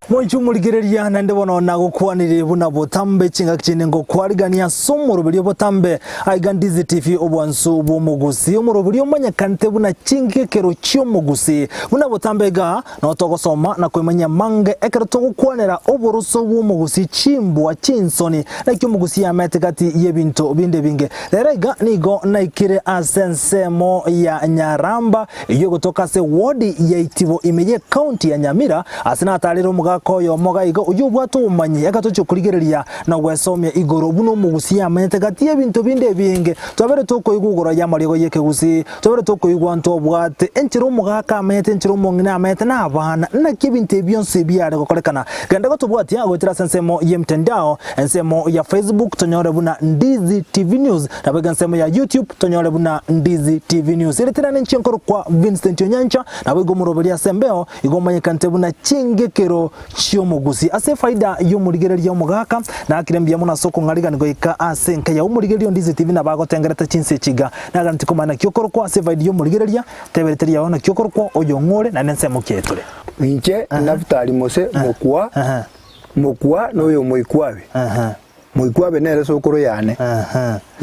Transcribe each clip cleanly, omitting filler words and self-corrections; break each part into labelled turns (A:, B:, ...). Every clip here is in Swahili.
A: Mwenchu muligereria na ndibona na gukwanire buna botambe chinga kine ngo kwarigania somoro bili botambe aiga Ndizi TV obwansu bw'Omugusii omoro bili omanya kante buna Ching'Egekero Chiomogusii buna botambe ga no togosoma na kwemanya mange ekero togukwanira oburuso bw'Omugusii chimbwa chinsoni na Chiomogusii ametekati yebinto binde binge lerega nigo naikire asensemo ya Nyaramba iyo gotoka se wodi ya Itibo imeje county ya Nyamira asina ataliro muga koyo moga igo uyubwato umanyi akatocho kurigereria na gwesomya igoro buno Omugusii amenyete ebintu binde binge twabere toko igugoro ya marigo yeke Gusii twabere toko igwanto bwate enchiro mugaka amenyete enchiro mongina amenyete na abana na kibinte byonse byare gokolekana genda gotubwati ya gotira sensemo yemtandao ensemo ya Facebook tonyore buna Ndizi TV News na bega nsemo ya YouTube tonyore buna Ndizi TV News iretira nchinkoro kwa Vincent Onyancha na bego murobelia sembeo igomanye kante buna Ching'Egekero Chiomogusii ase faida y'umurigereria omugaka na akirembia muna soko ngariga ngoika asenka ya umurigereria Ndizi TV na bagotengereta chinse chiga na ganti komana kyokorokwa ase faida y'umurigereria tebereteria ona kyokorokwa oyongore na nensemo kyetule
B: inche nafutali mose mokwa noyo moikwabe moikwabe nere sokoro yane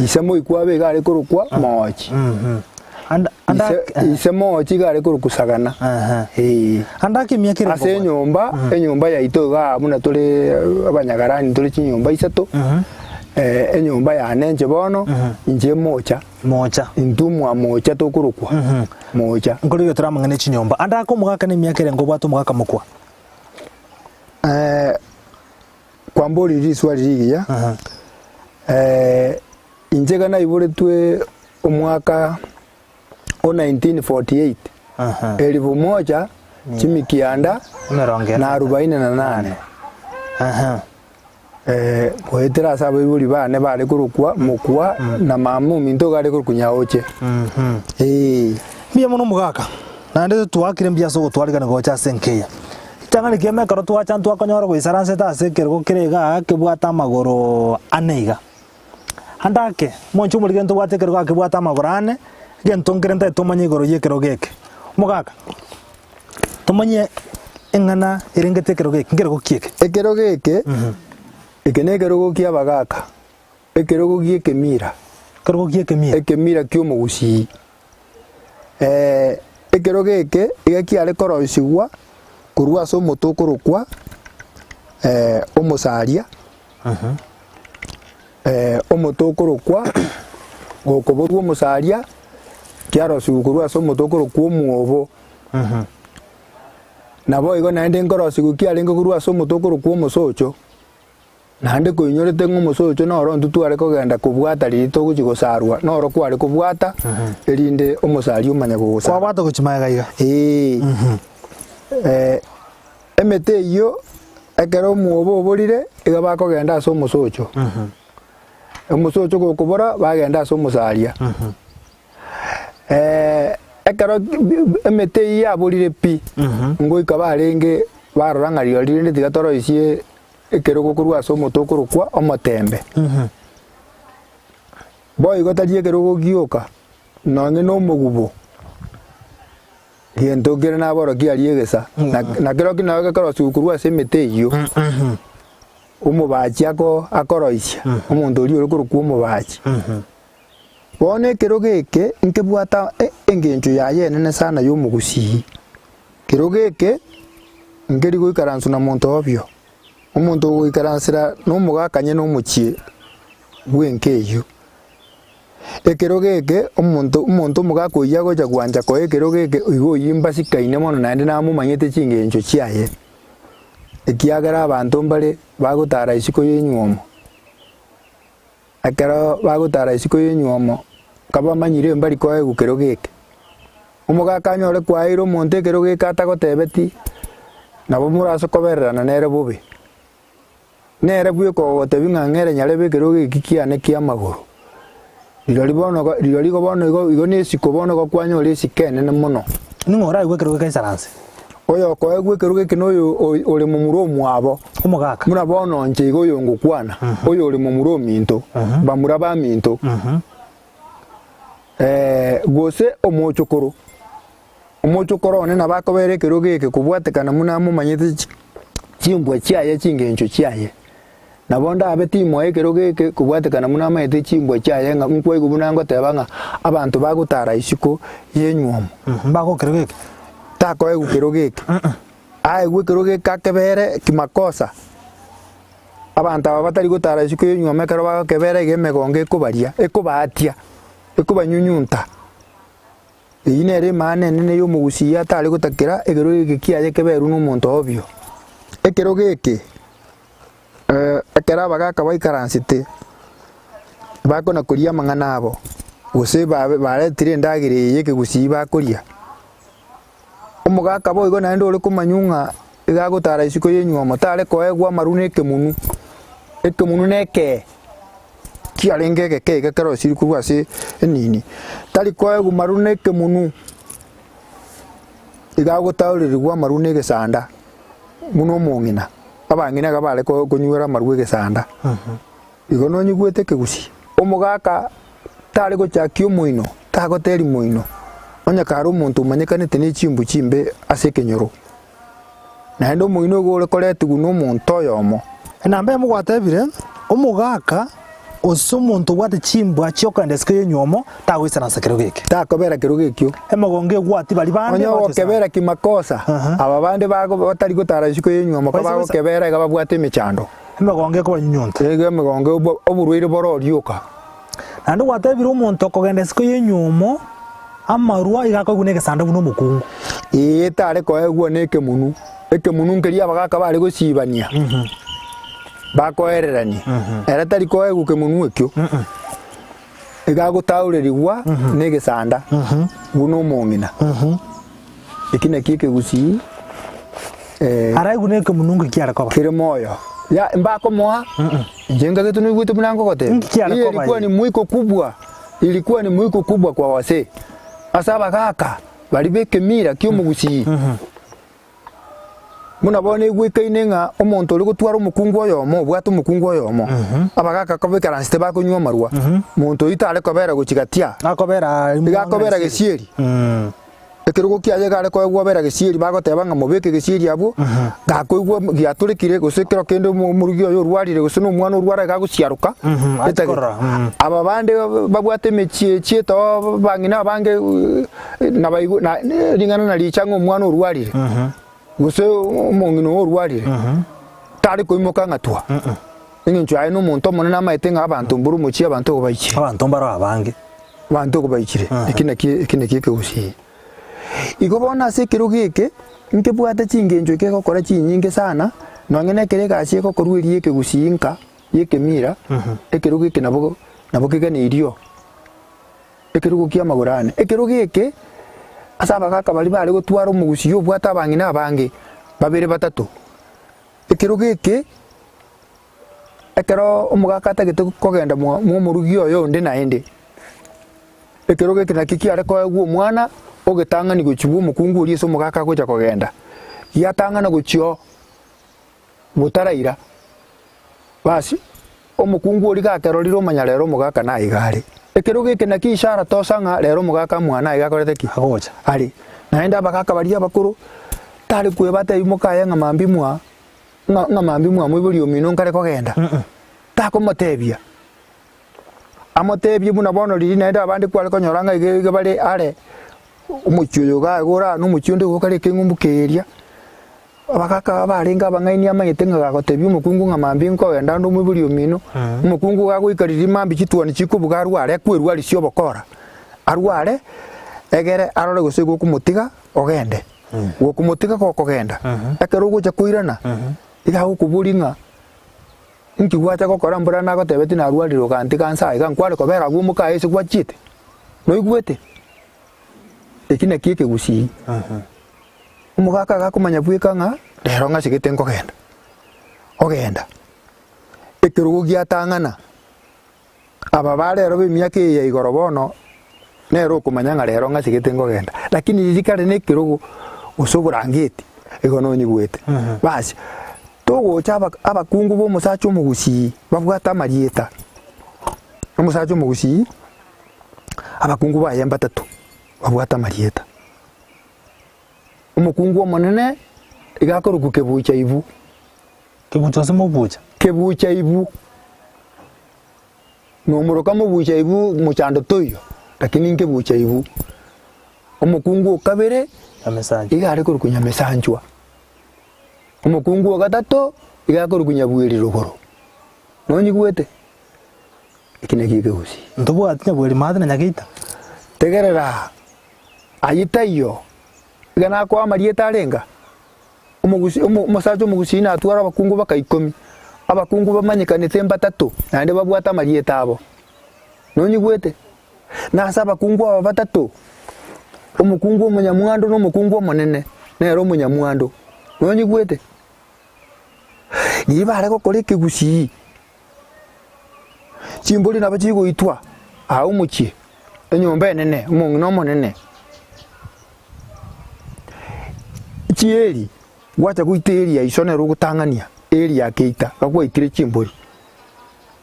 B: ise moikwabe gare korokwa mochi ise mochi gare korokusagana
A: andaki miakire
B: ase enyomba ya itoga muna tole abanyagarani tole chinyomba isato enyomba ya nenje bono inje mocha intumwa mocha tokurukwa mocha
A: ngoro yo turamangane chinyomba andako mugaka ne miakire ngo bwato mugaka mukwa kwambori riswali rigiya inje kana iburetwe omwaka o 1948 elifu moja chimikianda na 48 kwetera sabo ibuli bane bale kurukwa mukwa na mamu minto gale kukunyaoche biya muno mugaka nande tuwakire mbya so gutwarigana gocha senkeya tangani keme karo twacha twakonyora gwisaranse tase kergo kirega kebwata magoro aneiga handake monchu muri gento bwate kergo kebwata magoro ane gento ngerenta tomanye igoro yekero geke mugaka tomanye engana irengete kero geke ngergo kieke
B: ekero geke ekene kero kia bagaka ekero gieke mira
A: kero gieke mira
B: ekemira Chiomogusii ekero geke igakiare koroisigwa kurwa so motokorokwa omosaria omotokorokwa gokoborwa omosaria kiaro sukurwa so motokorokwa omwobo nabo igo nande nkorosi kiare ngokurwa so motokorokwa omosocho nande koinyorete ngomosocho noro ntutware kogenda kubwata rito gukigosarwa noro kware kubwata erinde omosaria omanya gogosa
A: kwa bato guchimaga iga
B: emete iyo ekero mwobo oborire iga bakogenda ase omosocho omosocho gokobora bagenda ase omosaria ekero emete iya aborire pi ngoika barenge barorang'ario rinde tiga toroisie ekero gokorwa ase omotokorokwa omotembe boigo tari ekero gogioka nonye na omogubo gento kere naboro kiari egesa na kero kinaga gekoro sukurwa ase emete iyo omobachi akoroisia omonto ori orokorokwa omobachi bono ekero geke nkebwata engencho yaye enene sana y'Omugusii kero geke nkeri goikaransu na monto obio omonto goikaransira nomogakanye n'omochie bwenke eyo ekero geke omonto omogaka oya gocha gwanja koe ekero geke igo oyimba sikaine mono naende namomanyete chingencho chiaye ekiagera abanto mbare bagotara isiko y'enyuomo ekero bagotara isiko y'enyuomo kabamanyire mbari koe gukero geke omogaka anyore kwaire omonto ekero geke atagotebeti nabo morasokobererana nere bobe nere bwekogotebi ng'ang'ere nyarebe ekero geki kiane kia amagoro rirori bono igo nesiko bono gokwanyora esiko enene mono
A: ning'ora igwe ekero geke isaranse
B: oyo koe gwekero geke noyo ore momuro omwabo
A: omogaka
B: muna bono nche igo oyo ngokwana oyo ore momuro ominto bamura ba minto Gusii omochokoro one nabakobere ekero geke kobwatekana muna mumanyete chimbwa chiaye chingencho chiaye nabo ndabe timo ekero geke kobwatekana muna maete chimbwa chiaye nga nkwe gubuna ngoteba nga abantu bagutara isiko yenywomo
A: bagokero geke
B: tako egukero geke gwekero geke akebere kimakosa abantu aba batari gutara isiko yenywomo ekero bagokebere gemegonge ekobaria ekobatia ekobanyunyunta inere mane nene yo Gusii atari gutakira ekero geke kiaye keberu n'omonto obyo ekero geke ekera bagaka baikaransite bakona kuria mang'ana abo Gusii baretire endagire yeke Gusii bakoria omugaka boigo naende ore kumanyunga igagutara isiko yenywomo tare koegwa marune ekemunu neke kiarenge geke kero siri kurwase enini tari koegu marune ekemunu igagutauririrwa marune gesanda muno mong'ina abang'ina gabare konywera marwe gesanda igo no nyigwete ke Gusii omugaka tari gochaki omoino tagoteri moino onyakara omonto umanyekanete ne chimbu chimbe ase kenyoro naende omoino gore koretigu n'omonto oyomo
A: enamba emugwatebire omugaka ose omonto bwate chimbwa chiokende isiko yenywomo tagoisana sekero geke
B: takobera kero gekio
A: emogonge egwati bari bande
B: onyogokebera kimakosa aba bande batari gutara isiko yenywomo kabagokebera igababwate emechando
A: emogonge ekobanyunyunta
B: emegonge oburwaire bororioka
A: naende gwatebire omonto okogenda isiko yenywomo amarwa igakoigwa na egesanda buna omokungu
B: tare koegwa na ekemunu nkeria abagaka bari gosibania bakoererania era tari koegwa kemunu ekio igagutaurerigwa na egesanda buna omong'ina eki naki eke Gusii
A: araigwa na ekemunu nkikiara koba
B: kere moyo ya mbakomoa jenga kitu nigwite mlango kote ilikuwa ni mwiko kubwa kwa wase asaba kaka bari bekemira Chiomogusii muna bone gwikaine nga omonto ori gutwara omukungu oyomo bwate omukungu oyomo abagaka kobekaransite bakonywa marwa monto itare kobera gochigatia akobera gesieri ekero gokiaye gare koegwabera gesieri bagoteba nga mobeke gesieri abo gakoigwa giaturekire gosekero kende murugi oyo rwarire gose no mwana urwara gaguciaruka aba bande babwate mechie chieto bangina bange nabaigu na ringana na lichango omwana urwarire gose omongino urwarire tari koimoka ngatwa nincho ayi no muntu monene amaite nga abantu mburu muchi abantu gobaiki
A: abantu mbaro abange
B: abantu gobaikire ekineki ke Gusii igobona se kero geke nkebwate chingenjo ke gokora chinyinge sana nongene kere gasi ko korwiri eke Gusii nka yekemira ekero geke nabo kigane irio ekero gokia magurane ekero geke asaba kaka bali bari gotwara Gusii obwata abang'ina abange babere batatu ekero geke ekero omugaka atagete kogenda mu murugi oyo ndi naende ekero geke nakikiare koegwa omwana ogetang'ani gochibwa omukungu orie ase omugaka gocha kogenda yatang'ana gochio botaraira basi omukungu ori gakerorire omanya rero omugaka naigare ekero geke naki ishara tosang'a rero omugaka mwana igakorete ki
A: agocha
B: ari naende abagaka bari abakuru tari kwebata imokaye ng'a mambi mwa moibori omino nkare kogenda takomotebia amotebie buna bono riri naende abande kware konyoranga ige bari are omochioyo gagora n'omochio nde gokare keng'umbu keria abagaka barenga abang'aini amanyete ng'a gagotebia omokungu ng'a mambi nkogenda ndo moibori omino omokungu gagoikariri mambi chitwani chikobuga arware kwerwari cio bokora arware egere arore gose gokumutiga ogende gokumutiga gokogenda ekero gocha koirana igagokobori ng'a nkigwacha gokora mbura nagotebeti narwarire oganti kansa iga nkware kobera gwa omokaye ase gwachite noigwete eki naki eke Gusii omugaka agakomanya bweka ng'a rero ng'asigete nkogenda ogenda ekero gogiatang'ana aba barero b'emiaka eye ya igoro bono nero okomanya ng'a rero ng'asigete nkogenda lakini ririkare na ekero gose oborangeti igo nonyigwete basi togocha abakungu b'omosacha Omogusii babwata amarieta omosacha Omogusii abakungu baye batatu babwata marieta omukungu omonene igakoruku kebucha ibu
A: Kibucha mubucha.
B: kebucha ibu nomoroka mubucha ibu muchando toyo lakini nkebucha ibu omukungu okabere
A: Amesanju.
B: igare korukunya mesanjwa omukungu ogatato igakorukunya bwiri rugoro nonyigwete ikine kike Gusii
A: Ntubu atinya bweri mathi na Nyagaita.
B: tegerera ayita iyo igana kwa marieta arenga umusacho Gusii na atwara abakungu baka 10 abakungu bamanyikanite batatu nande babwata marieta abo nonyigwete nasa abakungu aba batatu omukungu omunyamwando n'omukungu omonene nero omunyamwando nonyigwete nibare gukora Gusii chimboli nabachigoitwa umuchie enyomba enene omong'ina omonene chieri gwacha goita area isonero gutang'ania area keita gakwaitire chimboli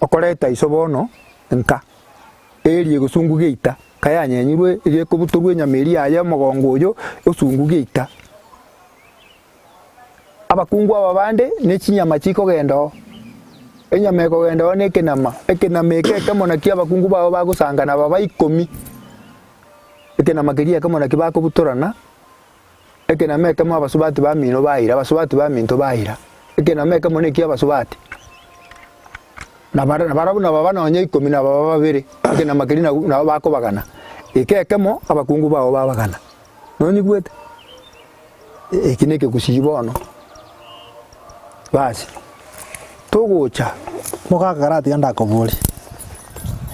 B: okoreta iso bono nka area gusungu geita kayanyenyirwe ire kubuturwe nyameri yaye mogongo oyo osungu geita abakungu ababande ne chinyama chiko gendo enyama eko gendo ne kenama ekeke mona kia abakungu babo bagusangana baba 10 ekenama keria kamona kibako butorana ekenama ekama abasubati ba mino baira abasubati ba minto baira ekenama ekama ne kia abasubati na barabuna baba na onye 10 na baba babere ekenama kerina na bako bagana ekekemo abakungu babo babagana nonyigwete ekineke Gusii bono basi tugucha
A: Mugakarati anda kobuli.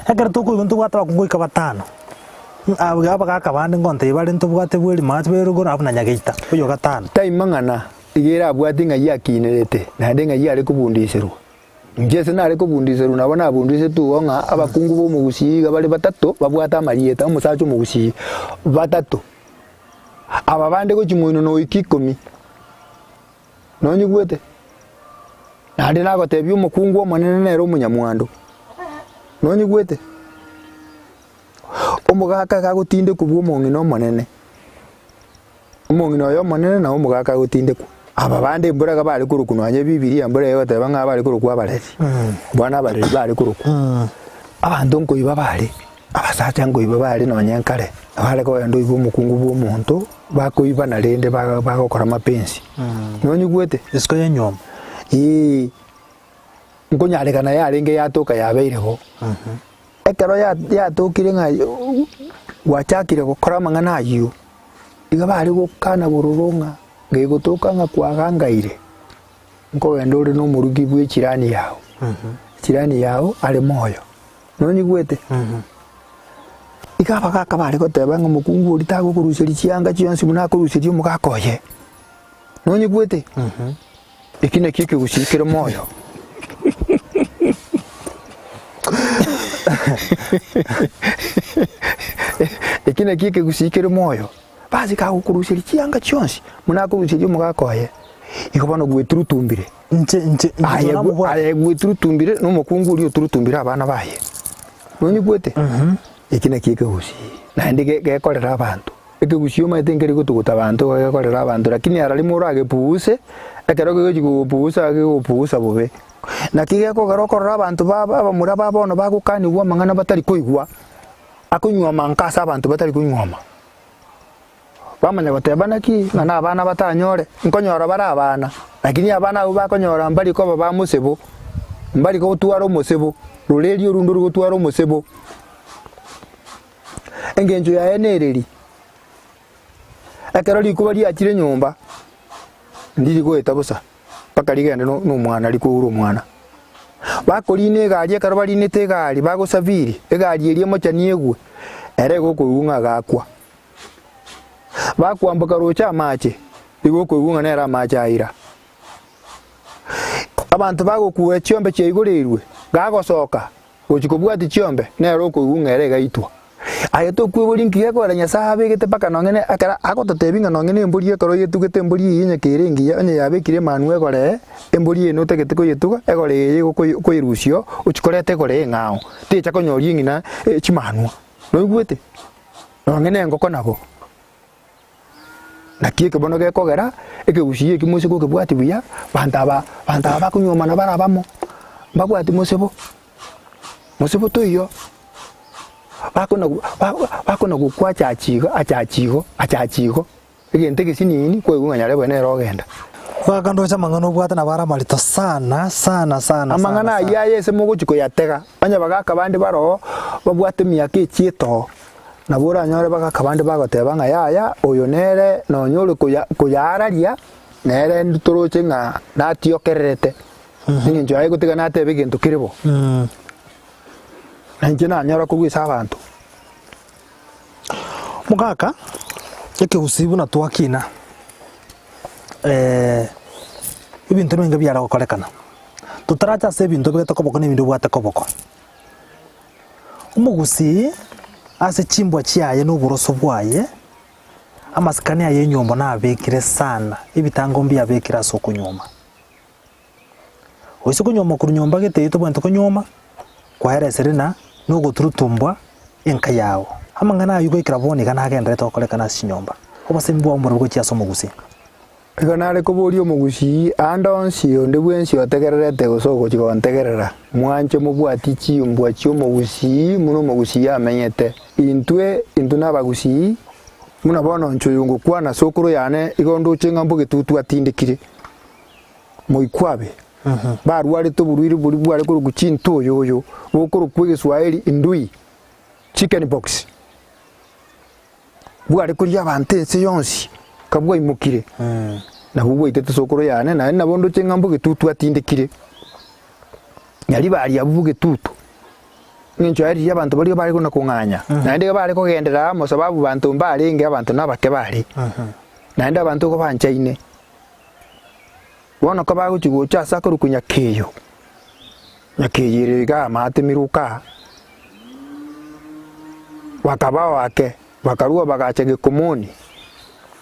A: Ekere tuku ibuntu bwata bakungu ikabatano. Aba gakabande ngonte ibare ntubwate bweri mathi berugo na abuna Nyagaita. Uyo gatano.
B: Taimang'ana igera abwati ng'ai akinerete nande ng'ai are kubundisirwa ngese nare kubundisirwa nabona abundise tuonga abakungu bo Gusii bari batatu babwata marieta omusacho Gusii batatu ababande go chimoino no 10 nonyigwete nande nagotebia omukungu omonene nero omunyamwando nonyigwete omugaka gagutinde kubwa omong'ina omonene omong'ina oyo omonene na omugaka gagutinde ku ababande emburaga bari kurukunwanye Bibilia mbura yoteba ng'a bari kurukwa abareri bwana abareri bari kuruku abantu nkoiba bari abasacha nkoiba bari nonyenkare abare ko endo ibo omukungu bw'omonto bakoiba na rende bagokora mapensi nonyigwete
A: Isiko yenyoma.
B: nkonyarekana yarenge yatoka yabeireho ekero yatokire ng'a gwachakire gukora amang'ana ayo iga bari gukana bururunga ngegotoka ng'a kwagangaire nkogenda ore n'omurugi bw'ekirani yao kirani yao ari moyo nonyigwete iga bagaka bari goteba ng'a omukungu ori tagokuruseri chianga chionsi muna akoruseri omugaka oye nonyigwete ekine kike Gusii kire moyo ekine kike Gusii kire moyo basi kagukuruseri chianga chionsi muna akoruseri omugaka oye ikobono gweturutumbire aye gweturutumbire n'omukungu ori oturutumbire abana baye nonyigwete ekine kike Gusii naende gekorera abantu eke Gusii omaete nkeri gotuguta abantu gekorera abantu lakini ararimo oragepuuse ekero gegopuusa bobe naki gekogera okorora abantu abamura babono bagukanigwa amang'ana batari koigwa akunywa nkasa abantu batari kunywama bamanya goteba naki ng'ana abana batanyore nkonyora bara abana lakini abana abo bakonyora mbari ko baba musebo mbari ko gotwara omusebo rureri orundo rugotwara omusebo engenjo ya enereri ekero rikuba riakire nyomba ndiri goeta busa paka rigende n'omwana rikuura omwana bakorine egari ekero barinete egari bagosaviri egari eri emochani egwe ere gokoigung'a gakwa bakwambuka rocha amache igokoigung'a nera amache aira abantu bagokua chiombe chia igoreirwe gagosoka gochikobwati chiombe nero okoigung'a ere gaitwa aye tokwibori nkigekora Nyasaye abegete paka nong'ene akara agototebi ng'a nong'ene embori ekero yetugete embori iyi nyekere engiya onye yabekire manu egore embori eno tegete koyetuga egore eye koirusio uchikorete egore eng'ao ticha konyoria ng'ina chimanwa no igwete no ngene ngoko nabo nakie kibono gekogera ekegusii ekimosebo kebwati buya bantaba kunyoma na barabamo bagwati mosebo toyo bakona gukwa achachigo egente gesinini kwa igunganyare bwene rogenda
A: wakando cha mangano bwata na bara marito sana
B: amangana ayaye ese muguchiko yatega banya bagaka bandi baro babwate miaka echieto nabura nyore bagaka bandi bagoteba nga yaya oyo nere no nyore kuyararia nere ndutoroche nga natiokererete ninjo ayi gutega natebe gintu kiribo nanje na nyora kugwisa abantu
A: mugaka yake usibu na twakina ibintu bingi byara gukorekana tutaracha se bintu bigeta koboko ni bintu bwata koboko Gusii ase chimbwa chiaye n'uburoso bwaye amasikani aye nyombo na abekire sana ibitango mbi abekira soko nyoma oiso kunyoma kunyomba gete ito bwento kunyoma kwahera serena no guturutumbwa enka yawo amangana yugo ikraboni kana agenda to kolekana sinyomba obasembo omuro bwo chiaso Gusii
B: ikanare kuburio Gusii andonsi onde bwensi otegererete gusoko chigontegerera mwanche mubwati chiumbwa Gusii muno Gusii amenyete intu n'Abagusii muna bono nchuyungu kwana sokuru yane igondo chengambo getutu atindikire moikwabe barwari to burwiri buri bwari ko guchinto yoyo bokoro kwege Swahili indui chicken box bwari kuri abante se yonsi kabwa imukire na bubwo itete sokoro yane na bondo chengambo getutu atindikire yali bari abuge tutu nincho yari yabantu bari kuna kunganya na ndege bari ko gendera mo sababu bantu mbali nge abantu nabake bari na ndege abantu ko banchaine bona ko bago chigo cha sakuru kunyakeyo nyakeyiriga mate miruka wakaba wake bakaruwa bagachege komoni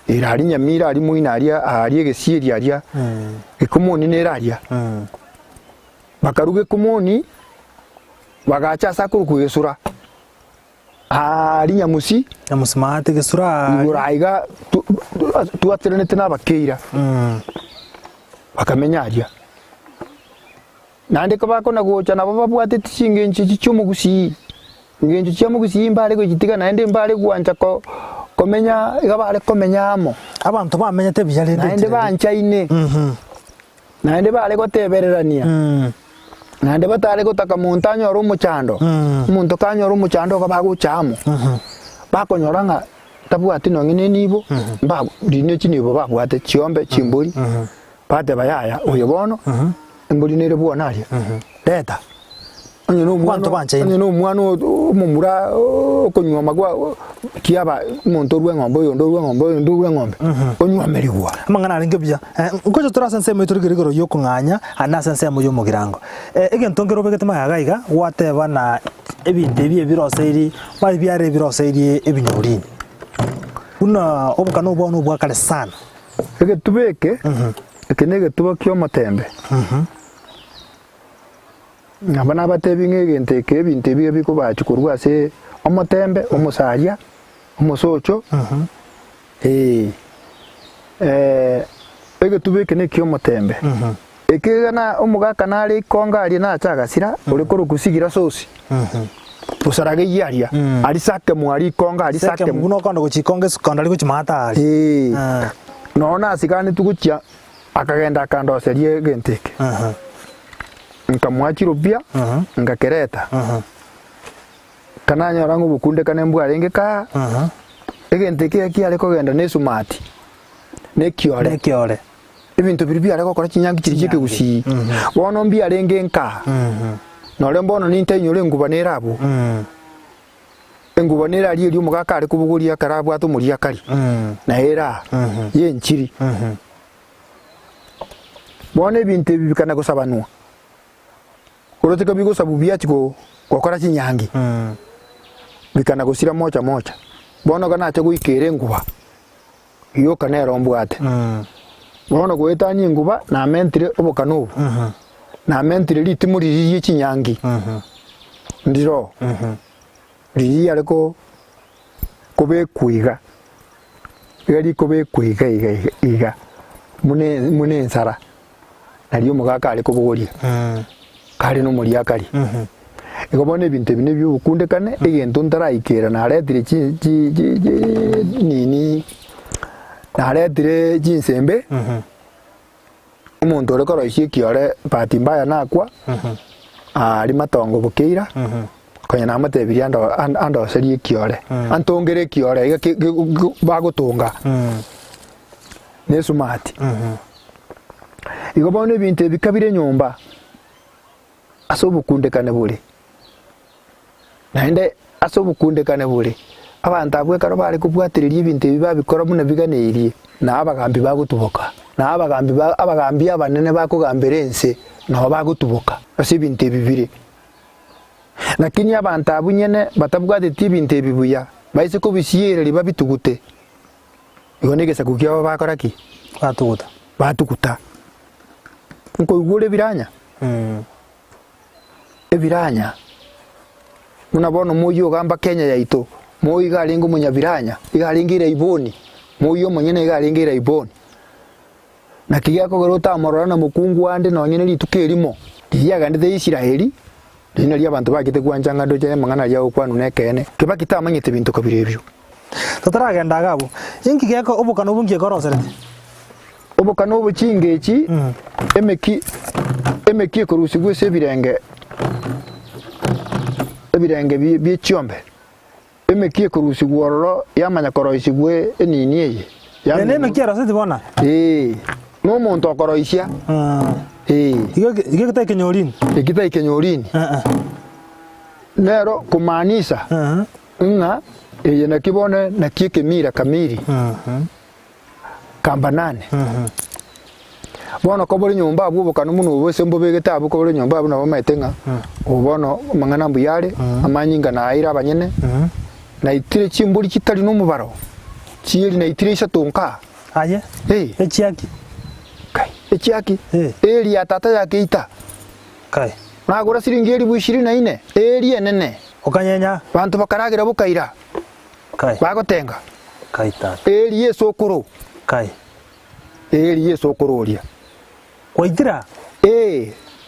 B: irari Nyamira ari muina ari Gusii ari ikomoni neraria bakaruge komoni bagacha sakuru kuyesura ari nyamusi
A: mahate gesura
B: iguraiga tuatirene n'abakeira bakamenya aria nande kabako nagocha nabo babwate tishingenchi Chiomogusii ngenchi Chiomogusii mbale ko gitiga nande mbale gwancha ko komenya igabale komenyamo
A: abantu bamenyete byale
B: nande banchaine nande bale ko tebererania nande batale gutaka montanyo ro muchando umuntu kanyo ro muchando kabaguchamo bakonyora nga tabwati no ngene nibo mba rine chinibo babwate chiombe chimburi bate bayaya oyo bono imburi nere bwonaria deta onye no mwana umumura okonywa magwa kiaba muntu rwengombe yo ndurwengombe onywa merigwa
A: amangana aringe bya nkojo turasense mu turigirigoro yo kunganya anasense mu yo mugirango egento ngero begete magaiga wateba na ebinde bye biroseri bari byare biroseri ebinyorini una obukano bwono bwakale sana
B: egetubeke ekenege tuba kyomatembe abana batebinge gente kebinte biye biko bachikurwa se omotembe omusaria omusocho ege tubeke ne kyomotembe ekegana omugaka nari konga ari na chagasira uri ko rugusigira sosi usarage yaria ari sake mwari konga ari sake
A: muno kondo guchikonge sukonda ari guchimata ari
B: nona asigani tuguchya akagenda akandoserie genteke nkamwachiro bia ngakereta kananya rangu bukunde kanembwa renge ka egenteke ki ariko genda nesumati nekiore ibintu biri ariko kora kinyangi kirije Gusii bono mbi arenge nka nore mbono ninte nyore ngubanera abo ngubanera ari umugaka ari kubuguria karabwa atumuria kari na era yenchiri bono ibintu bibikana gusabanwa kuroteka bigo sabubia chiko kokora kinyangi bikana gusira mocha bono kana acha guikere nguba iyo kana rombwate bono gwetanye nguba na mentire obokano na mentire litimuri kinyangi ndiro riri ariko kobe kuiga igari kobe kuiga iga mune nsara nariyo mugaka ari kubugoria kari no muri akari igobone ibintu bine by'ubukundekane igento ntarayikera naretire nini naretire jinsembe umuntu orekora ishikiore pati mbaya nakwa ari matongo bukeira konya namatebiri ando seri kiore antongere kiore bagutunga nesumati igobone ibintu bikabire nyumba asobukundekane buri naende asobukundekane buri abantu abwe karo bari kubwatiriria ibintu bibabikora muna biganeirie na abagambi bagutuboka na abagambi abanene bakugambira ense no bagutuboka ase ibintu bibiri lakini abantu abunyene batabwatiriria ibintu bibuya baise ko bisiyereri babitugute ibonegesa kukiaba bakora ki batuguta nko igure biranya ebiranya munabona moyo gamba Kenya yaito moyo igalingo munyabiranya igalingira iboni moyo monyene igalingira iboni na kigako gerota amorana mukungu wande no nyene litukerimo diyaga ndeze Isiraeli dina lya bantu bakite kwanjanga doje mangana lya okwanu nekene kibakita amanyete bintu kabirebyo
A: tataragenda gabo inki geko obukano bungiye koroserete
B: obukano obuchingechi emeki kurusigwe sebirenge by'icyombe emeki kurusigwe ororo yamanya koroisigwe enini eye
A: ene emeki arasete bona
B: no muntu akoroisia
A: igeke kenyorini
B: nero kumanisa nga eye nakibone nakikemira kamiri kamba 8 bono ko buri nyumba abubukana muno wese mbobegeta abuko buri nyumba abuna bamaitenga ubono mangana mbuyare amanyinga na aira abanyene na itire chimburi kitali no mubaro chiri na itire ishatonka
A: aye echiaki
B: kai echiaki eri atata yake ita
A: kai
B: nagura siringeri bu 24 eri enene
A: okanyenya
B: bantu bakaragira bukaira
A: kai
B: bagotenga
A: kai ta
B: eri esokoro
A: kai
B: eri esokororia
A: kwaitira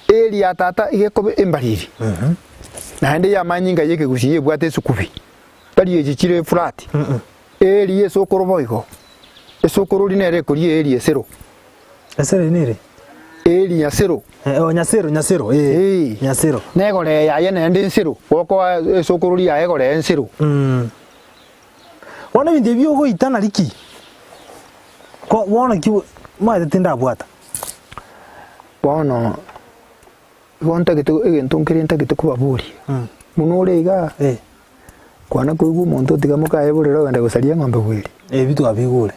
B: eri atata igekobe embariri nande ya manyinga yeke Gusii bwate sukubi bari egichire flat eri esokoro boigo esokoro linere kuri eri esero
A: nere
B: eri yasero
A: nyasero nyasero
B: negore ya yene ndi nsero goko esokoro ya egore nsero
A: wana bindi byo go itana liki ko wana ki ma tinda bwata
B: bono wonta gitu egentonkirenta gitu kubaburi munurega kwana kuigu muntu tigamuka eburero wenda gusaria ngombe bwiri
A: bitu abigure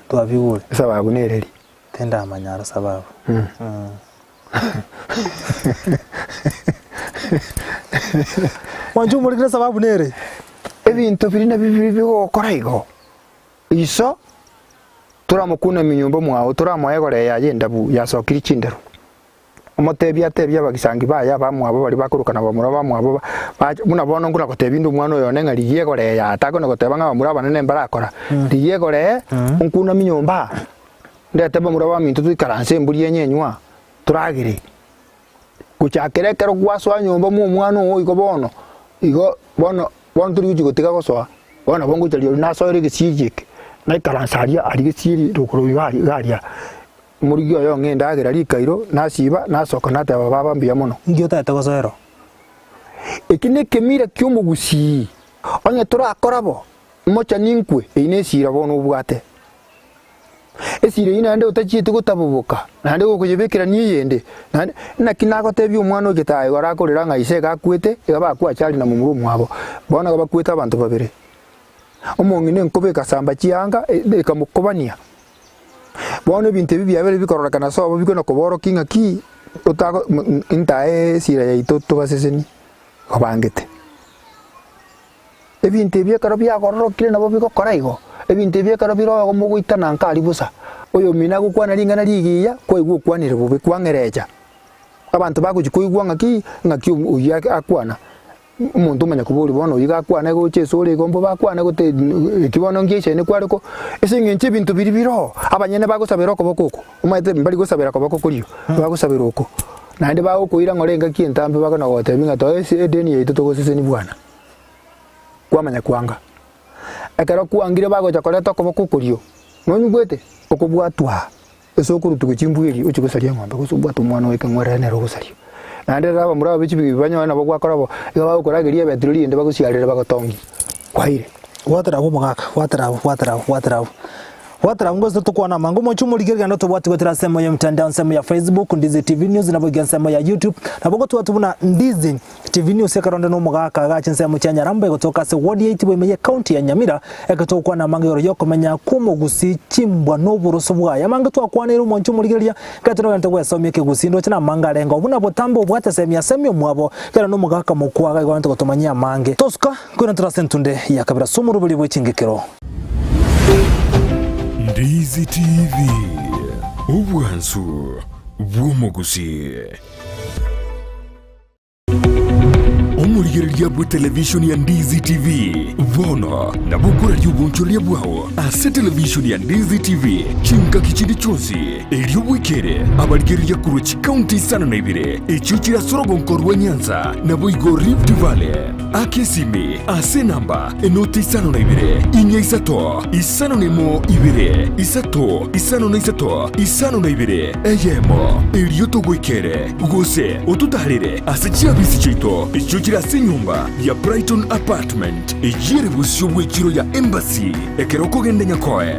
A: twabigure
B: sababu nereri
A: tenda amanyara sababu wanju muri sababu nere
B: ebintu birina bibigo koraigo iso turamukuna minyumba mwawo turamoyegore yagenda bu yasokiri chindero omotebya bagisangi baya bamwabo bari bakurukana bamura bamwabo munabona ngura kotebindu mwana oyo nenga liyegore ya atako nokoteba nga bamura banene mbarakora liyegore nkuna minyumba ndete bamura bamintu twikaranse mburi yenyenywa turagire kuchakerekero kwaswa nyumba mu mwana oyo igo bono turi gutega goswa bona bongo tari nasoire gisijike na karansaria ari gisiri rukuru garia muri yo ngenda agira rikairo nasiba nasoka nataba baba mbia muno
A: ngio tata gosoero
B: ekine kemira Chiomogusii onye turakorabo mocha ninkwe inesira bono ubwate esire ina ande utachite gutabubuka nande gukujibikira niyende na kinago tebyo umwana ogitaye warakorera nga ise gakwete igaba kwachari na mumuru mwabo bona gabakweta abantu babere omongine nkobeka samba chianga ekamukobania bona bintu bibya bikororaka sobo bikona koboro kinga ki utago intae sira ya itoto baseseni obangete ebintu byekaro byakororokire nabo bikokoraigo ebintu byekaro biro muguitana nkali busa oyo mina gukwana lingana ligiya ko igukwanire bube kwangereja abantu bakujikuigwa ngaki uya akwana umuntu umenya kuburi bono igakwana goche sore gombo bakwana gote kibono ngiye ne kwariko esinge nche bintu biribiro abanyene bagusabira ko bokoko umaite mbali gusabira ko bokoko liyo bagusabira uko nande bawo kuira ngorenga kintambe bakana gote minga to edeni yetu to gosese ni bwana kwamanya kwanga akara kuangire bagocha koleta ko bokoko liyo nonyugwete okubwatwa esokuru tukuchimbwiri uchikusalia ngombe kusubwatu mwana weka ngorene ro gusalia nande raba muraba bichi bibanya na bagwa korabo iga bakorageria betroli ende bagusiarira bagotongi kwaire watara ngozo tukwana mangu mochumurigirga ndo tubwati gotira semo ya mtandao semo ya Facebook Ndizi TV News na boga semo ya YouTube na bogo tubuna Ndizi TV News ekaronde no mugaka gacha semo cha Nyarambe gotoka se ward 8 bwe county ya Nyamira ekatokwa na mangero yo komenya Chiomogusii chimbwa no buroso bwa ya manga twakwana iro mochumurigirya katino ntego yasomye ke Gusii ndo chana mangarenga buna botambo bwata semya semyo mwabo kera no mugaka mukwaga gwanto gotomanya mange toska kuna trasentunde ya kabira sumuru buli bwe Ching'Egekero.
C: Ndizi TV Obwansu Chiomogusii Omurigereria bwa television ya Ndizi TV Vono na bukura ry'ubunchoria bwaho ase television ya Ndizi TV chinka kichindi chonsi elio bwikere abarigereria kuruchi county sana na ibire echuchira sorogonkorwa Onyancha na boigo Rift Valley akesimi ase namba enoti sana na ibire inya isato isano nemo ibire isato isano na isato isano na ibire eyemo elio togwikere gose otutarire ase chiabisi chito echuchira ase nyumba ya Brighton Apartment ejire busyo bwekiro ya Embassy ekeroko gende nyakoe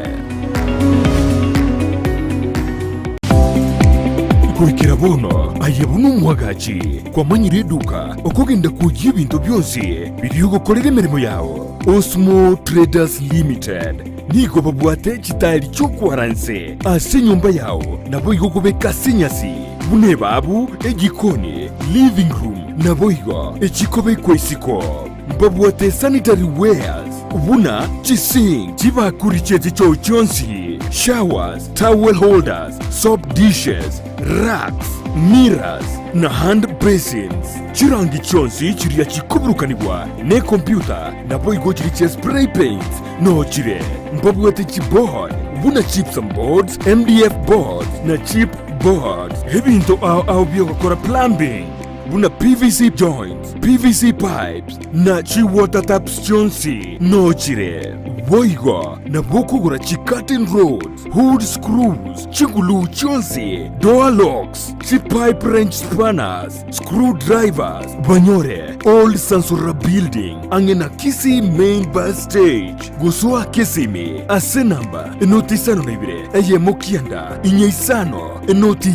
C: kwekera bono ayebunu mwagachi kwa manyire duka okogenda kujya ibintu byose biriyo gukorera imirimo yawo Osmo Traders Limited nigo babwate kitali cyo kwaranse ase nyumba yawo nabo igokobeka sinyasi bune babu egikoni living room nabo igo ekikobe kwesiko babwate sanitary wares buna chising chibakuri chete cyo chonsi showers towel holders soap dishes racks mirrors na hand basins chirangi chonsi chiria chikuburukanibwa ne computer nabo igo chiri spray paint no chire babwate chibord buna chips and boards MDF boards na chip boards hebinto au biokora plumbing buna PVC joints, PVC pipes, na chi water taps chonsi, no chire. Boigo, na bokugura chi curtain rods, hood screws, chingulu chonsi, door locks, chi pipe wrench spanners, screwdrivers, banyore, old Sansura building, angena Kisii main bus stage, gusua Kisimi, ase namba, enoti sano naibire, eye mokianda, inye isano, enoti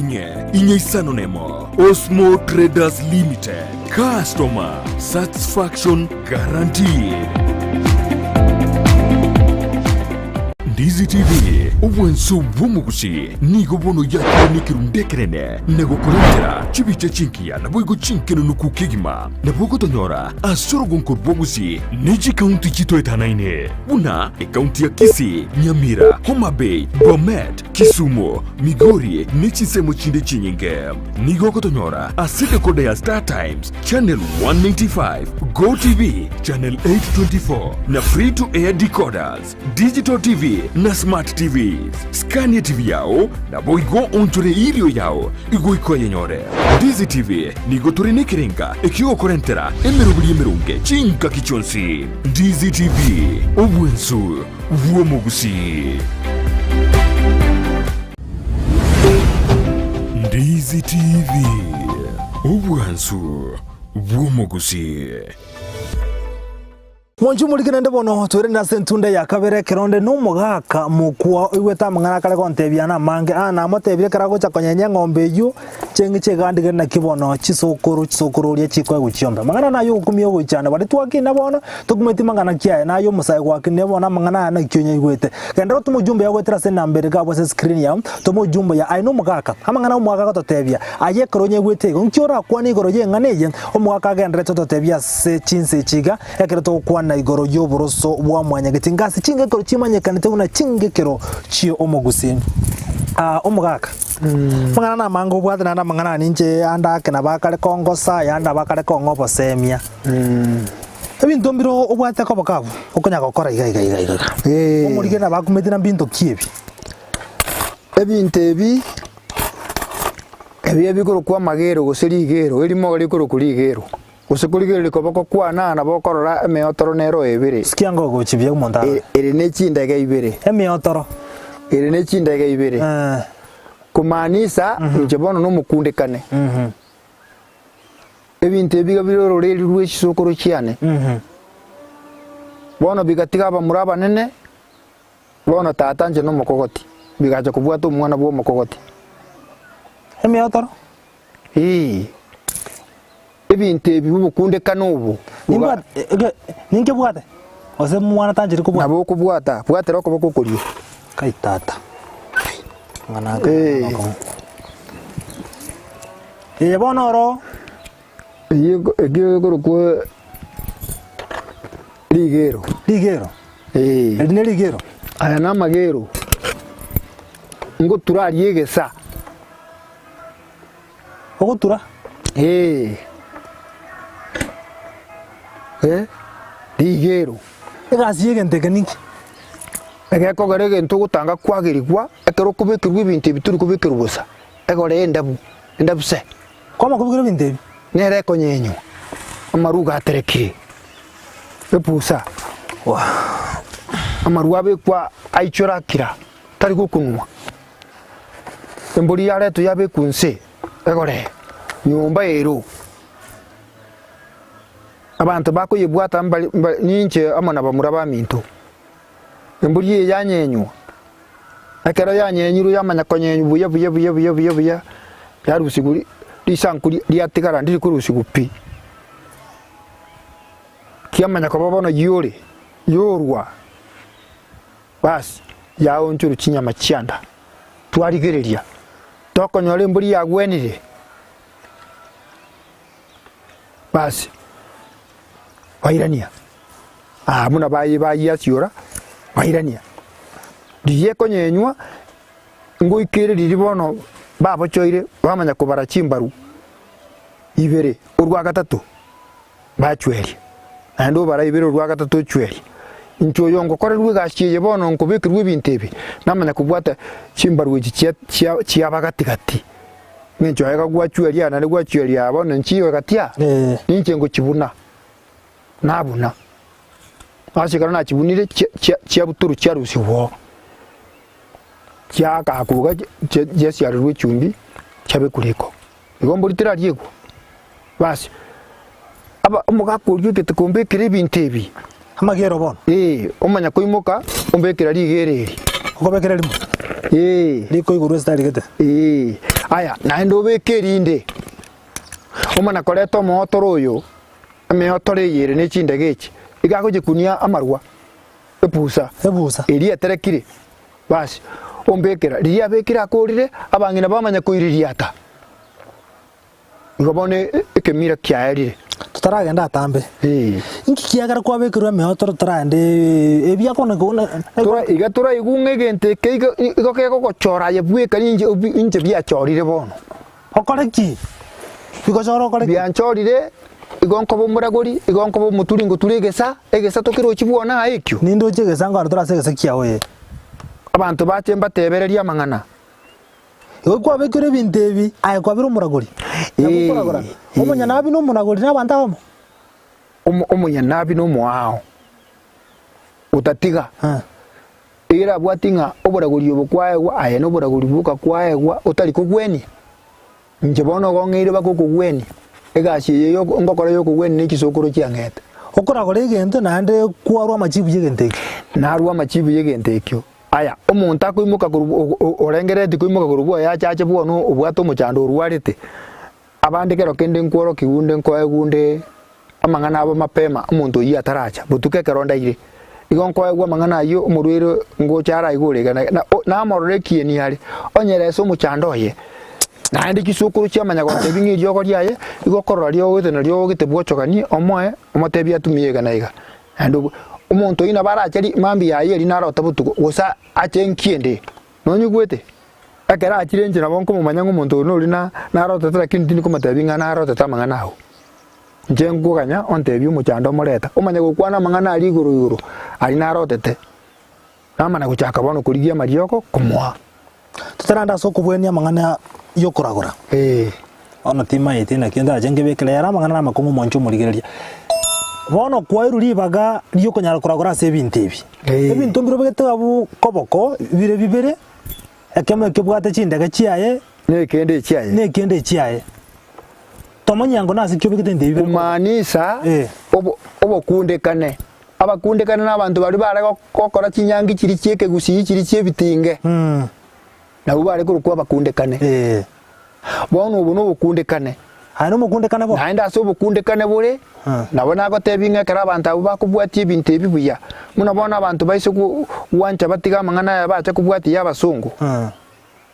C: inye isano nemo. Osmo Traders Limited. Customer satisfaction guaranteed. Ndizi TV Obwansu Chiomogusii nigo bono yakiro nikirundekerene nego kurentera chibiche chinkia na boigo chinkeno nukukigima na bogo tonyora asorogonko Chiomogusii neji county chito etanaine buna county ya Kisii, Nyamira, Homa Bay, Bomet, Kisumu, Migori nechisemo chinde chinyinge nigo kotonyora asite kode ya Star Times channel 195 Go TV channel 824 na free to air decoders digital TV na smart TVs Scania TV yao na boigo ontore irio yao igo iko yenyore Ndizi TV nigo tore nekerenga ekio korentera emerubuli emerunge chinka kichonsi Ndizi TV Obwansu Chiomogusii Ndizi TV Obwansu Chiomogusii
A: Monju muligina ndebono twere na sentunda ya kabere keronde no mugaka mukwa iweta mangana kale kontebia na mange ana motebire karago chakonyenya ngombe yu chengi chegandige na kibono chisokoro ria chikwa guchiomba mangana nayo kumio guchana bari twaki nabona tukumeti mangana kia nayo musai gwaki nebona mangana na kyonya igwete kendero tumujumbe ya gwetera se nambere ka bose screen ya tumujumbe ya aino mugaka amangana umugaka totebia aye koronya igwete nkiora kwani goroye nganeje umugaka gendere totebia se chinse chiga yakereto kwa na igoro y'uburoso bwa mwanyagiti ngasi Ching'Egekero chimanyekanite una Ching'Egekero Chiomogusii omugaka mangana na mango bwate na mangana ninche anda kena bakare kongosa yanda bakare kongobo semia ebintu mbiro obwate ko bakabu okonya gukora iga omurige na bakumetina bintu kiebi
B: ebintu ebi bikoro kwa magero guseri igero erimo rikoro kuri igero gusekurigero likoboko kwana na bokorora emeotoro nero ebere
A: sikiango gochibye umonda
B: ere ne chindege ibere
A: emeotoro
B: ere ne chindege ibere kumanisa nchebono no mukundekane ebintu ebiga biroro reri rw'ekisokoro cyane bono bigatiga bamuraba nene bono tatanje no mukogoti bigaje kubwata umwana bwo mukogoti
A: emeotoro
B: ebintu ebi bukundekana ubu
A: ninge bwate ose mwana tanjiri kubwata
B: nabo kubwata bwatera ko bakukuriyo
A: kaitata manaka bonoro
B: egero ko ligero edine ligero aya na magero ngo turariegesa
A: ogutura
B: ligero
A: egasi yegenteke ninki
B: egeko garege ntugutanga kwagirigwa ekero kubikirwa ibintu bituri kubikirwa busa egore endabuse
A: koma kubikirwa ibintu ebi
B: nere konyenyo amaruga aterekire epusa amaruga bekwa aichorakira tari gukunwa emburi yare to yabe kunse egore nyumba ero abantu bakoyebwata ninche amana bamuraba minto emburi yanyenywa akero yanyenyiru yamanya konyenyu buya yarusiguri lisankuri liatigara ndiri kurusigupi kiamanya ko babona yorwa bas yawo ncuru kinyama cyanda twarigereria tokonyore mburi yagwenire bas wairania muna bayi asiora wairania diye konyenywa ngo ikere riribono babo choire bamanya kubara chimbaru ibere urwa gatatu bachweri ando bara ibere urwa gatatu chweri incho yongo kore rwe gashiye bono nkubikirwe bintebi namanya kubwata chimbaru iki chia bagatigati ngencho yaga gwachweri ana ne gwachweri abono nchiwe gatia ninche ngo kibuna nabuna ashikara na kibunire chia buturu chia rusiwo chia kakuga jesi ya rwe chumbi chabe kureko igombo litira riego basi aba umugakuryo kitukombe kire bintebi
A: amagero bono
B: umanya koimoka ombekera rigereri
A: ukobekera limu liko iguru style gete aya
B: naendo bekerinde umana koreto motoro uyu ameotore yere ne chindegeki igakoje kunia amarwa ebusa eri aterekire basi ombekera riya bekira korire abangina bamanya koiririata ngobone ekemira kyaerire tutaragenda atambe inki kiagara kwa bekirwa meotoro tarande ebya kone kone tura igungegente kego gochora yebweka inje bya chorire bono okoreki bigojoro okoreki bya chorire igonko bomuragori igonko bomuturingo turegesa egesa tokiro kibwona aikyo nindo jegesa ngaro turasegesa kiawe abantu bachemba tebereria mangana iwe kwa bekire bintebi aye kwa biro muragori nakukoragora omunya nabi no muragori nabantamo omunya nabi no mwao utatiga ira bwatinga oburagori obukwaegwa aye no buragori buka kwaegwa utari kugweni nje bono gongire bakukugweni egashiye yo ngokora yo kugweni n'ikisokoro cyangete okoragora igento nande kwarwa amachibu yegenteke narwa amachibu yegentekyo aya omuntu akoimuka orengereti koimuka kurubo ya chache bwono obwato muchando urwarite abandi kero kende nkworo kigunde nkoegunde amangana abo mapema omuntu yi ataracha butuke keronda ire igonko egwa mangana yo omurwire ngo chara igurega na morore kieni yari onyereso muchando ye nandi kisukuru cyamanya ko bingi ryo ko ryaye igokorora ryo wete na ryo gite bwochokani omoe omotebi atumiyega naiga ando umuntu ina barachari mambi yaye rinaro tabutuko gosa achenkiende nonyugwete akera achirenje na bonko mumanya ngumuntu nuri na rotete lakini tini kumatebinga na rotete mangana aho njengo ganya ontebi umuchando moreta umanya gukwana mangana ari iguru ari na rotete namana guchaka bono kurigia marioko kumwa
A: tutaranda so kubwenia mangana yokuragura ono tima yete na kenda jenge bekele yara mangana makumu moncho murigereria bono kwairu ribaga ryokonyara kuragura se bintebi ebintu mbiro begete abu koboko bibere akema kebwate chindega chiaye nekende chiaye tomanyango nasi kyo begete ndebi
B: kumanisa obo kundekane abakundekane n'abantu bari bare kokora kinyangi kiri kieke Gusii kiri cyebitinge nabo bare kurukwa bakundekane bono ubu no bukundekane hano mukundekane bo haenda so bukundekane bure nabona ko tebinga kara abantu abo bakubwati ibintu ebibuya munabona abantu baise ku wancha batiga mangana yabacha kubwati y'abasungu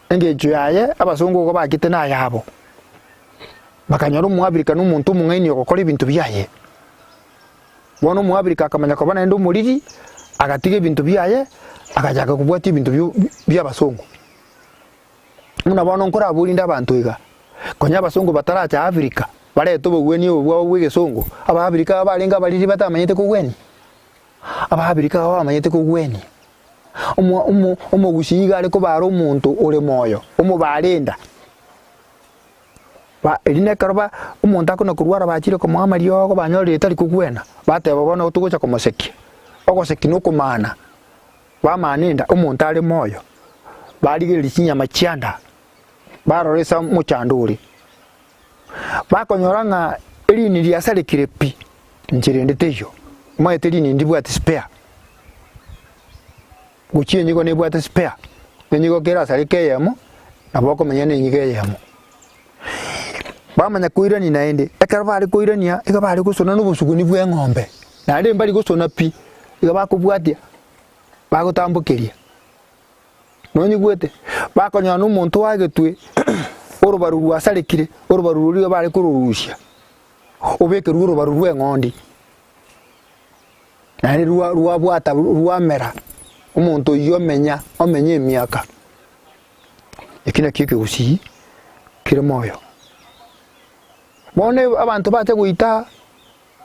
B: engejo yaye abasungu ko bakite na yabo bakanyoro mu Afrika n'umuntu mungeni okokora ibintu byaye bono mu Afrika akamanya ko bana ndo muriri agatiga ibintu byaye akajaka kubwati ibintu by'abasungu munabona nkora burinda abantu iga konya abasungu bataracha Afrika bare tubugweni ubwo bw'igesongo aba Afrika barenga bariri batamanyete kugweni aba Afrika bamanyete kugweni Gusii gare ko baro umuntu ure moyo barinda ba eline karoba umuntu akona kurwara bakire ko muhamari yoko banyore tari kugwena bateba bona utugocha ko moseki ogoseki no kumana bamaninda umuntu ari moyo barigere kinyama cyanda baroresa mu cyanduri bakonyoranga erini lyasale kirepi njirende tejo maite lini ndibwati spare guchiye nyigo ne bwati spare nyigo kera sale keyemo naboko menyane nyigeyemo bamanya kuirani naende ekarbali kuirania ekabali kusona n'ubusuguni bwe ngombe nade mbali gusona pi ekabakubwatia bagutambukiria nonyi gwete bakonya n'umuntu wagetwe urubaru rwasarekire urubaru ruri bari kururusha ubeke urubaru rwe ngondi nari rwabwata rwamera umuntu yomenya omenye emyaka ekina kike Gusii kire moyo bone abantu bate guita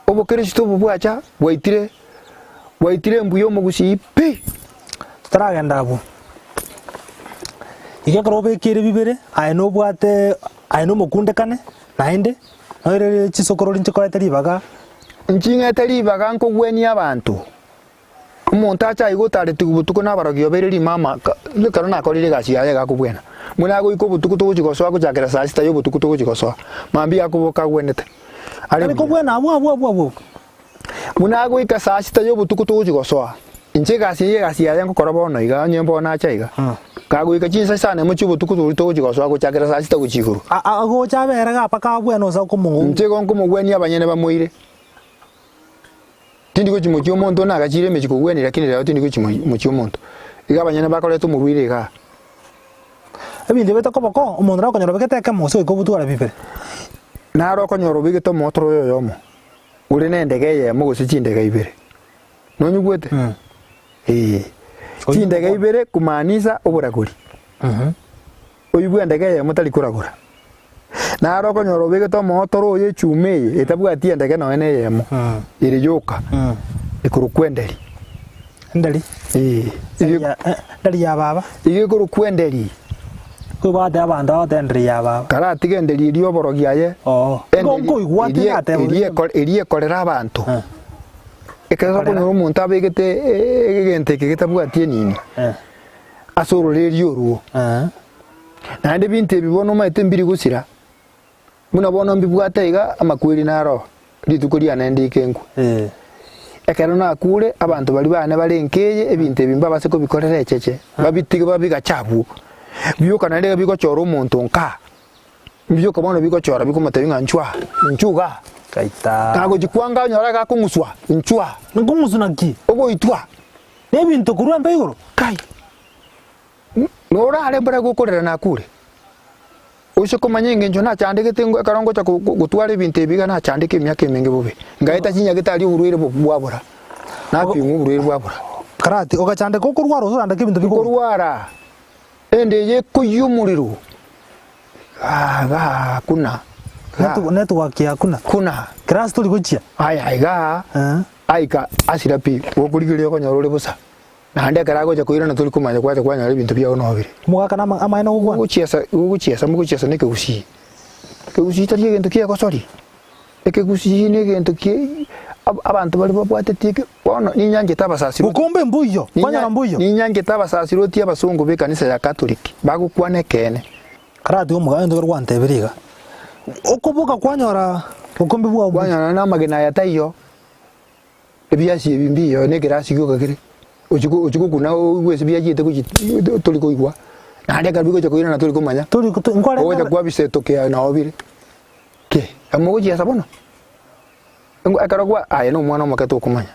B: obukristo bubwacha bwaitire mbuyo mu Gusii pi taragenda abo igakoro bekire bibere ayino bwate ayino mukundekane nainde noire chisokoro rinchiko taribaga nchinga taribaga nko gweni abantu umuntu acha igotare tugutuko nabaragyo bereri mama karo nakorire gasi yaye gakubwena munago iko butuko tugikoswa kujakera saa sita yo butuko tugikoswa mambi akuboka gwenete ari ko bwena abo munago ika saa sita yo butuko tugikoswa inche gasi yaye ngokora bono iga nyembo na acha iga kago ika chinsa sana mu chubutuko tugikoswa kujakera saa sita kuchikuru ago chabera gapaka bwena osa kumungu nche gonko mugweni abanyene bamuire tindi ko chimo chiomonto na gachire mechi kugweni lakini leo tindi ko chimo chiomonto igabanyana bakoleto mubwire ga ebinde betako bako umuntu rakonyoro beketeka mose ko butwara bibere naro konyoro bigeto motoro yoyomo uri nendegeye mu gusichindega ibere nonyugwete chindega ibere kumanisa oburaguri oyibwendegeye mutali kuragura naro konyoro bigeto motoro ye chumeye etabwati endege no ene yemo iri yoka ikurukwenderi ndari ndari ya baba ikurukwenderi kubade abantu atendri ya baba karati genderi iri oborogiaye ngo igwate gate iri ekorera abantu ekaza konyoro umuntu abegete egente kegetabwati nini asororeri yoruo nande binte bibono maite mbiri gusira muna bono mbibwate iga amakwiri naro ritukuria nende ikengu ekero nakure abantu bali bane barenkeye ebinte bimba base ko bikorera echeche babitiga babiga chabu byuka nande bigochora umuntu nka byuka bono bigochora bikomata binganchwa nchuga kaita kago jikwanga nyora ga kunguswa nchwa ngumusu naki ogo itwa nebintu kuramba igoro kai nora ale bara gukorera nakure Usho kumanyenge njo na chandike ngo karongo cha gutwara ibintu biga na chandike myaka emenge bube ngaita kinya gitari uruire bwabura napi uruire bwabura karati ogachandike ko kurwara uzandike ibintu bikorwara ende ye kuyumuliro kuna
A: network ya kuna class tuli kuchia
B: aiga aika asirapi wokurigire ko nyorore busa nande karago je kuira na tuli kumanya kwaje kwanya bintu bya onobire
A: muga kana amaina ugwa
B: uguchiesa ne Gusii Gusii tari gento kiya ko sori Gusii ne gento ki abantu bali babwatetike bono ninyange tabasasi
A: ukombe mbuyo kwanya na mbuyo
B: ninyange tabasasi roti abasungu be kanisa ya Katoliki bagukwane kene
A: karati umuga ndo rwantebiriga okubuka kwanyora ukombe bwa
B: kwanyora na magena ya tayo ebyasi ebimbiyo ne girasi gyo kagire uchuko kuna wese byagite kuki tuli koigwa nande kabigo cyo kuira na tuli kumanya
A: tuli ngware
B: oja kwa biseto ke na obire ke amugo ya sabono akaragwa aya no mwana makato kumanya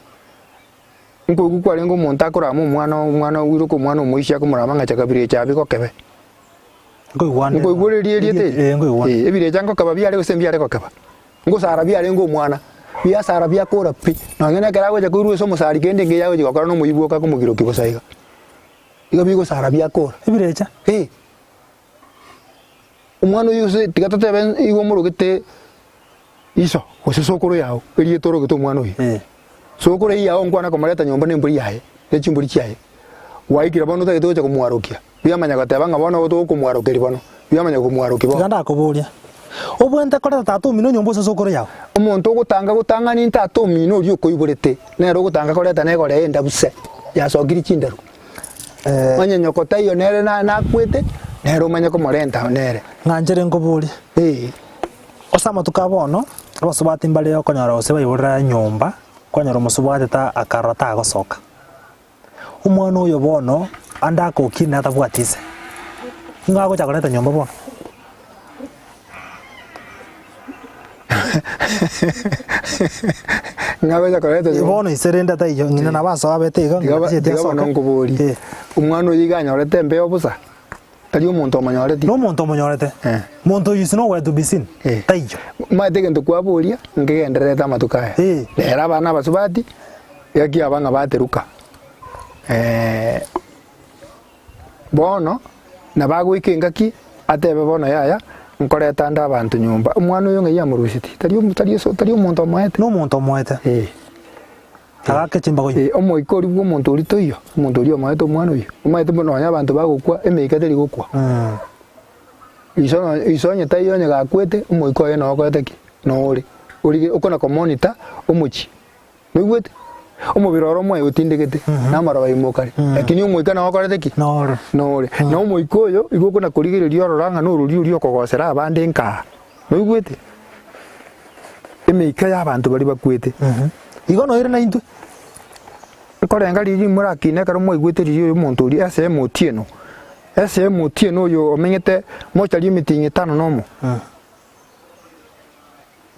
B: ngo gukware ngo monta akora mu mwana wiro ko mwana muisha ko murabanga chakabire chabiko kebe ngo igore riete ebire jango kababi ale gosembi ale ko kaba ngo sara bi ale ngo mwana bia sara bia kora pi no ngene karago ja kuru so musari kende nge yago gakora no muyibuo ka kumugiro kibosaiga iga bigo sara bia kora
A: ebirecha
B: umwana yose tigatate ben igo murugite iso ose sokoro yao eri toro gito mwana uyi sokoro yao ngwana komareta nyomba nemburi yae echimburi chiaye waikira bono ta gito cha kumwarokia bia manya gatebanga bono to kumwarokeri bono bia manya kumwaroki bono
A: ganda kuburia obwente kora tatu mino nyombo sokoro yao
B: umuntu gutanga ni tatu mino ryo koiburete nero gutanga koreta ne gore enda buse ya sogiri chindaru manya nyokota iyo nere na kwete nero manya ko morenta nere
A: nganjere ngoburi osama tukabono abasubati mbale yo konyora ose bayibura nyomba konyora musubati ta akarata agosoka umwana uyo bono anda ko kina atabwatise ngago chakoreta nyomba bono
B: ngago chakoreta
A: bono iserenda ta iyo ngina nabaso abete igo
B: ngabete bono ngoburi umwana uyiganya orete mbeo busa tari umuntu omanyorete
A: no muntu omanyorete muntu yisino wetu bisin tayo
B: matege ndukwaburia ngegendereta matukae era bana basubati yaki abanga bateruka bono nabagwikengaki atebe bono yaya nkoreta nda abantu nyumba umwana uyo ngeya murusiti tari umuntu omoete
A: no muntu omoete agake chimba goyi
B: omoikori bwo muntu uri toyo muntu uri omoete umwana uyo omoete bono abantu bagukwa emeika tari gukwa isonye tayo nyaga kwete omoiko ye no kwete ki no uri ukona komonita omuchi nigwete omubiroro mwe utindegete namara bayimukari lakini omoika na wakorete ki no no omoiko yo igukona kurigirerio ororanga no ruri uri okogosera abande nka nigwete emeika y'abantu bari bakwete
A: igo no ire na intu
B: korenga riri murakine karo mwe igwete riri omuntu uri SM tieno SM tieno yo omenyete mochari meeting 5 nomo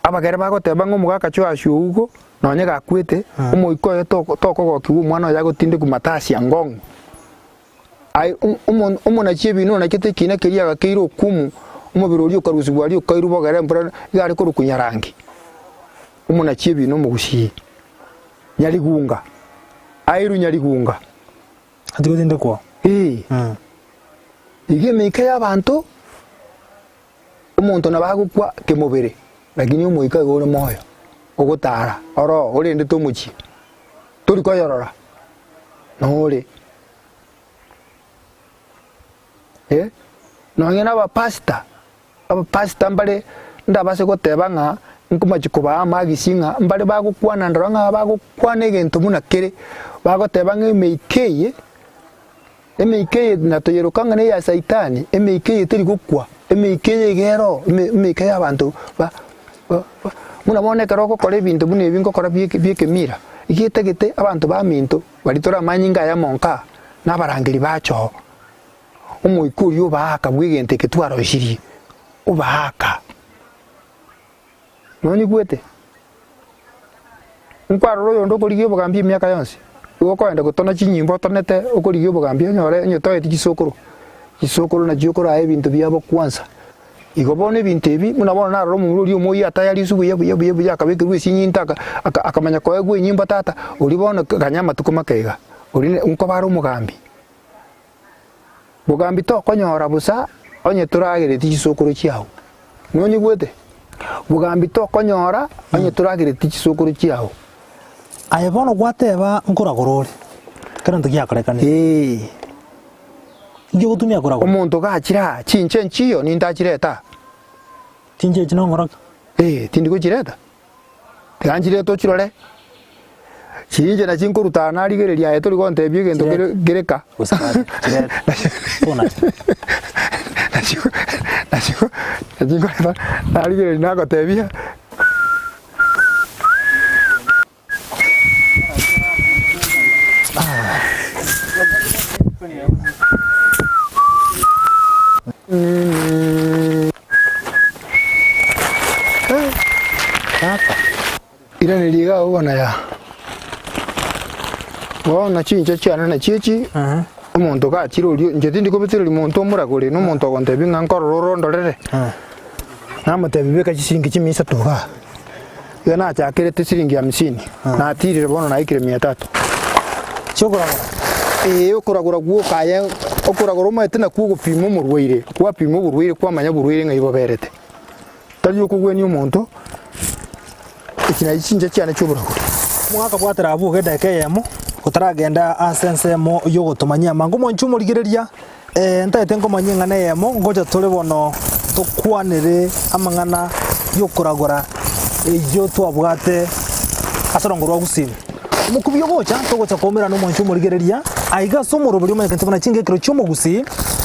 B: abagere bagoteba ngo mugaka cyo ashugo nonye gakwete omoiko ye tokogoki umwana ya gotinde ku matasi angongo ai umona chiebino na kete kina keria gakeiro kumu umubirori ukaruzibwari ukairubogere mbura gari ko rukunyarangi umona chiebino mu Gusii nyaligunga airu nyaligunga
A: atigotinde kwa
B: igemeika y'abantu umuntu nabagukwa kemubere lakini umuika igore moyo ogutara oro urinde tumuchi turi koyorora nore nongena aba pasta mbale ndabase gotebanga nkumachikuba amagisinga mbale bagukwana ndoranga bagukwana egento munakere bagotebanga emeikeye natoyerukanga ne ya saitani emeikeye tiri gukwa emeikeye gero emeikeye abantu muna mone karoko kore bintu bune bingo kora bieke mira igitegete abantu ba minto baritora manyinga ya monka nabarangiri bacho umuikuri ubahaka bwigente ketwaro ishiri ubahaka noni gwete nkwaro royo ndo kuri gibugambi myaka yonse uko enda gutona chinyimbo tonete ukuri gibugambi nyore nyotoye kisokoro na jokora ebintu byabo kwanza igobone bintu ebi munabona naro mu muri umuyi atayari subu yebu yakabeke rwisi nyintaka akamanya ko egwe nyimba tata uribona kanyama tukumakega uri unko baro mugambi bugambi to konyora busa onye turagireti gisukuru kiaho nonyi gwete bugambi to konyora onye turagireti gisukuru kiaho
A: aye bono gwateba nkoragorore kana ntugiakorekane inge gutumia koragora
B: omuntu gachira chinche nchiyo nindachireta
A: chinche chinongoraka
B: tindi kuchireta tiganchireta chirore chinje na chinkuruta narigereria yeto rigontebie gento gereka narigereria nagotebia ira niliga ubona ya bona chinche cyane na chichi umuntu gachiruri nje tindi kubitsira umuntu omuragore no muntu agontebi nkankororo ndorere namutebi beka chisingi chimisa tuga yana chakirete siringi 50 na atirire bona na ikire 300 chokoragora okoragora guo kaya okoragora umete na kugo pimo murweire kwa pimo burweire kwa manya burweire ngaibo berete tari okugweni umuntu ikina chinche cyane cy'uburagore
A: mwaka bwatera abuge ndekeyemo utaragenda asensemo yo gutumanya mangu monchu murigereria ntaete ngomanyinga na yemo ngoja tole bono tukwanire amangana yo kuragora yo twabwate asarongorwa Gusii mukubyo gocha togocha komera no monchu murigereria aiga somoro buri umanye kantabana Ching'Egekero Chiomogusii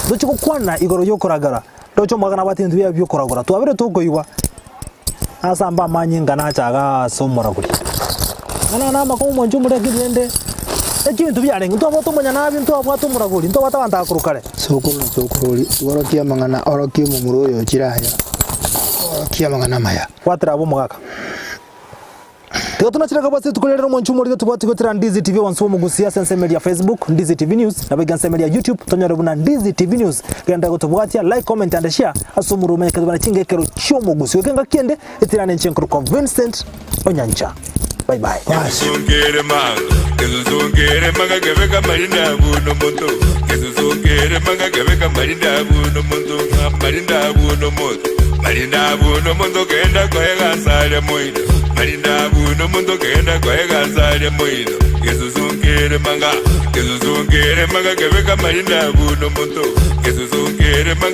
A: docho kwana igoro yo kuragara docho magana batindu byo kuragora twabire tugoyiwa asamba manyinga na chaga somora kuri na makomo monchu murigereria ekintu byarenge ntwa tumanya nabi ntwa bwatu muraguri ntwa batawanta kurukare
B: sokururi worokia mangana orokia mumuro yo kiraya orokia mangana maya
A: kwatira abo mugaka tunachira kabasi tukolera monchu muri tubati gotira Ndizi TV wansumo Gusii sense media Facebook Ndizi TV News na biganse media YouTube tonyara buna Ndizi TV News genda gotubwatia like comment and share asumuru menye kadubana Ching'Egekero Chiomogusii wekenga kiende itirane nchenkuru kwa Vincent Onyancha. Bye bye.
C: Kesuzungere manga kebeka marinda buno moto. Kesuzungere manga kebeka marinda buno moto. Marinda buno moto. Marinda buno moto kenda koega sare moido. Marinda buno moto kenda koega sare moido. Kesuzungere manga kebeka marinda buno moto. Kesuzungere manga